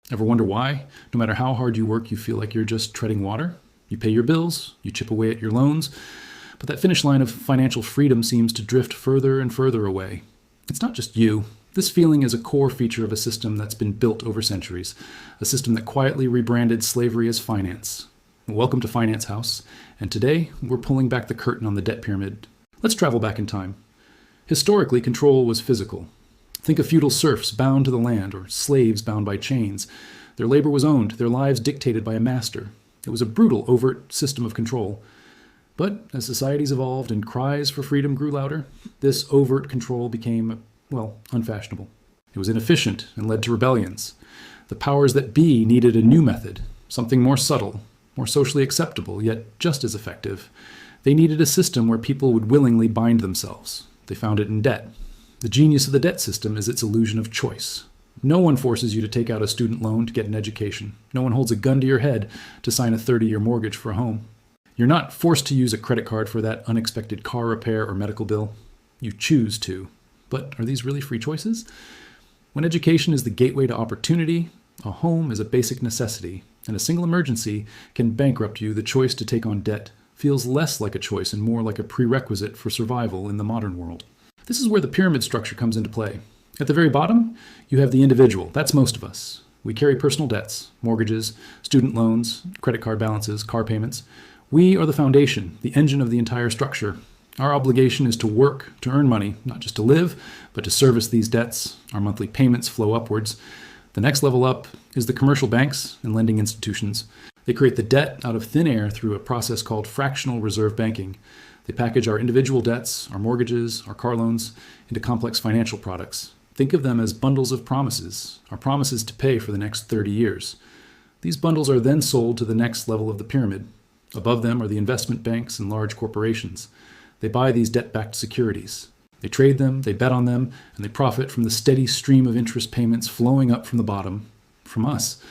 Ever wonder why? No matter how hard you work, you feel like you're just treading water? You pay your bills, you chip away at your loans, but that finish line of financial freedom seems to drift further and further away. It's not just you. This feeling is a core feature of a system that's been built over centuries, a system that quietly rebranded slavery as finance. Welcome to Finance House, and today we're pulling back the curtain on the debt pyramid. Let's travel back in time. Historically, control was physical. Think of feudal serfs bound to the land, or slaves bound by chains. Their labor was owned, their lives dictated by a master. It was a brutal, overt system of control. But as societies evolved and cries for freedom grew louder, this overt control became, unfashionable. It was inefficient and led to rebellions. The powers that be needed a new method, something more subtle, more socially acceptable, yet just as effective. They needed a system where people would willingly bind themselves. They found it in debt. The genius of the debt system is its illusion of choice. No one forces you to take out a student loan to get an education. No one holds a gun to your head to sign a 30-year mortgage for a home. You're not forced to use a credit card for that unexpected car repair or medical bill. You choose to. But are these really free choices? When education is the gateway to opportunity, a home is a basic necessity, and a single emergency can bankrupt you, the choice to take on debt feels less like a choice and more like a prerequisite for survival in the modern world. This is where the pyramid structure comes into play. At the very bottom, you have the individual. That's most of us. We carry personal debts, mortgages, student loans, credit card balances, car payments. We are the foundation, the engine of the entire structure. Our obligation is to work, to earn money, not just to live, but to service these debts. Our monthly payments flow upwards. The next level up is the commercial banks and lending institutions. They create the debt out of thin air through a process called fractional reserve banking. They package our individual debts, our mortgages, our car loans, into complex financial products. Think of them as bundles of promises, our promises to pay for the next 30 years. These bundles are then sold to the next level of the pyramid. Above them are the investment banks and large corporations. They buy these debt-backed securities. They trade them, they bet on them, and they profit from the steady stream of interest payments flowing up from the bottom, from us.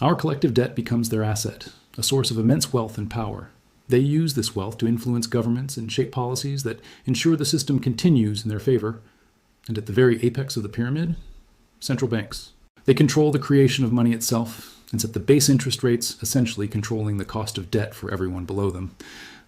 Our collective debt becomes their asset, a source of immense wealth and power. They use this wealth to influence governments and shape policies that ensure the system continues in their favor. And at the very apex of the pyramid, central banks. They control the creation of money itself and set the base interest rates, essentially controlling the cost of debt for everyone below them.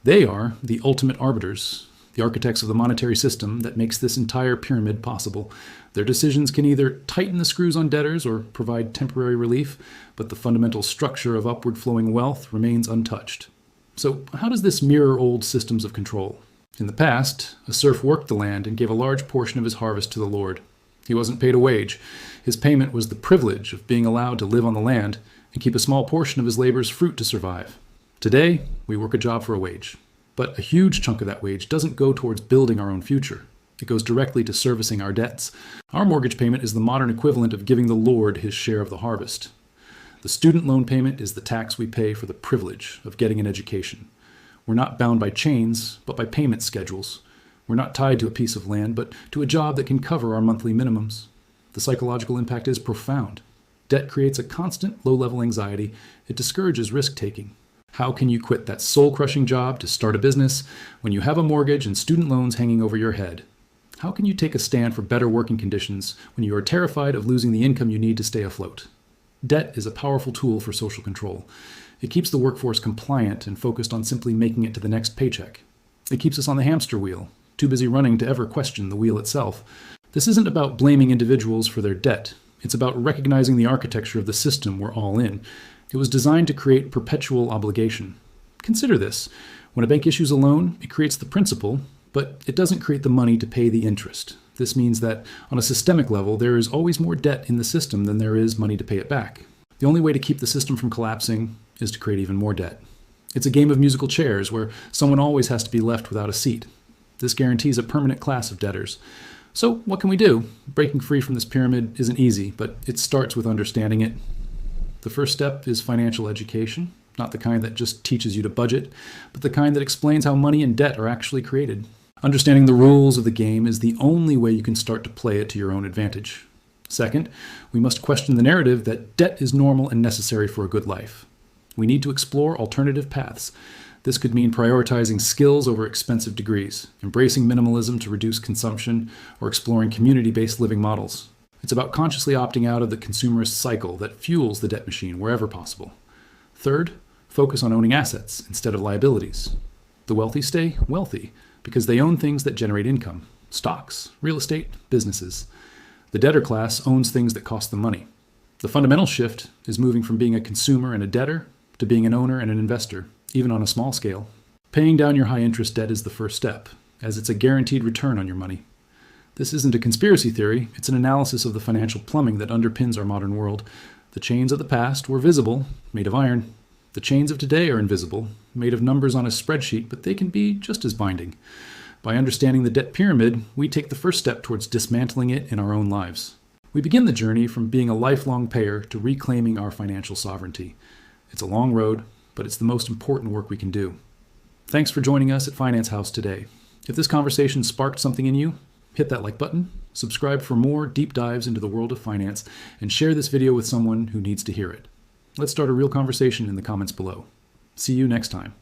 They are the ultimate arbiters, the architects of the monetary system that makes this entire pyramid possible. Their decisions can either tighten the screws on debtors or provide temporary relief, but the fundamental structure of upward flowing wealth remains untouched. So how does this mirror old systems of control? In the past, a serf worked the land and gave a large portion of his harvest to the lord. He wasn't paid a wage. His payment was the privilege of being allowed to live on the land and keep a small portion of his labor's fruit to survive. Today, we work a job for a wage. But a huge chunk of that wage doesn't go towards building our own future. It goes directly to servicing our debts. Our mortgage payment is the modern equivalent of giving the lord his share of the harvest. The student loan payment is the tax we pay for the privilege of getting an education. We're not bound by chains, but by payment schedules. We're not tied to a piece of land, but to a job that can cover our monthly minimums. The psychological impact is profound. Debt creates a constant low-level anxiety. It discourages risk-taking. How can you quit that soul-crushing job to start a business when you have a mortgage and student loans hanging over your head? How can you take a stand for better working conditions when you are terrified of losing the income you need to stay afloat? Debt is a powerful tool for social control. It keeps the workforce compliant and focused on simply making it to the next paycheck. It keeps us on the hamster wheel, too busy running to ever question the wheel itself. This isn't about blaming individuals for their debt. It's about recognizing the architecture of the system we're all in. It was designed to create perpetual obligation. Consider this. When a bank issues a loan, it creates the principal, but it doesn't create the money to pay the interest. This means that on a systemic level, there is always more debt in the system than there is money to pay it back. The only way to keep the system from collapsing is to create even more debt. It's a game of musical chairs where someone always has to be left without a seat. This guarantees a permanent class of debtors. So what can we do? Breaking free from this pyramid isn't easy, but it starts with understanding it. The first step is financial education, not the kind that just teaches you to budget, but the kind that explains how money and debt are actually created. Understanding the rules of the game is the only way you can start to play it to your own advantage. Second, we must question the narrative that debt is normal and necessary for a good life. We need to explore alternative paths. This could mean prioritizing skills over expensive degrees, embracing minimalism to reduce consumption, or exploring community-based living models. It's about consciously opting out of the consumerist cycle that fuels the debt machine wherever possible. Third, focus on owning assets instead of liabilities. The wealthy stay wealthy because they own things that generate income: stocks, real estate, businesses. The debtor class owns things that cost them money. The fundamental shift is moving from being a consumer and a debtor to being an owner and an investor, even on a small scale. Paying down your high-interest debt is the first step, as it's a guaranteed return on your money. This isn't a conspiracy theory, it's an analysis of the financial plumbing that underpins our modern world. The chains of the past were visible, made of iron. The chains of today are invisible, made of numbers on a spreadsheet, but they can be just as binding. By understanding the debt pyramid, we take the first step towards dismantling it in our own lives. We begin the journey from being a lifelong payer to reclaiming our financial sovereignty. It's a long road, but it's the most important work we can do. Thanks for joining us at Finance House today. If this conversation sparked something in you, hit that like button, subscribe for more deep dives into the world of finance, and share this video with someone who needs to hear it. Let's start a real conversation in the comments below. See you next time.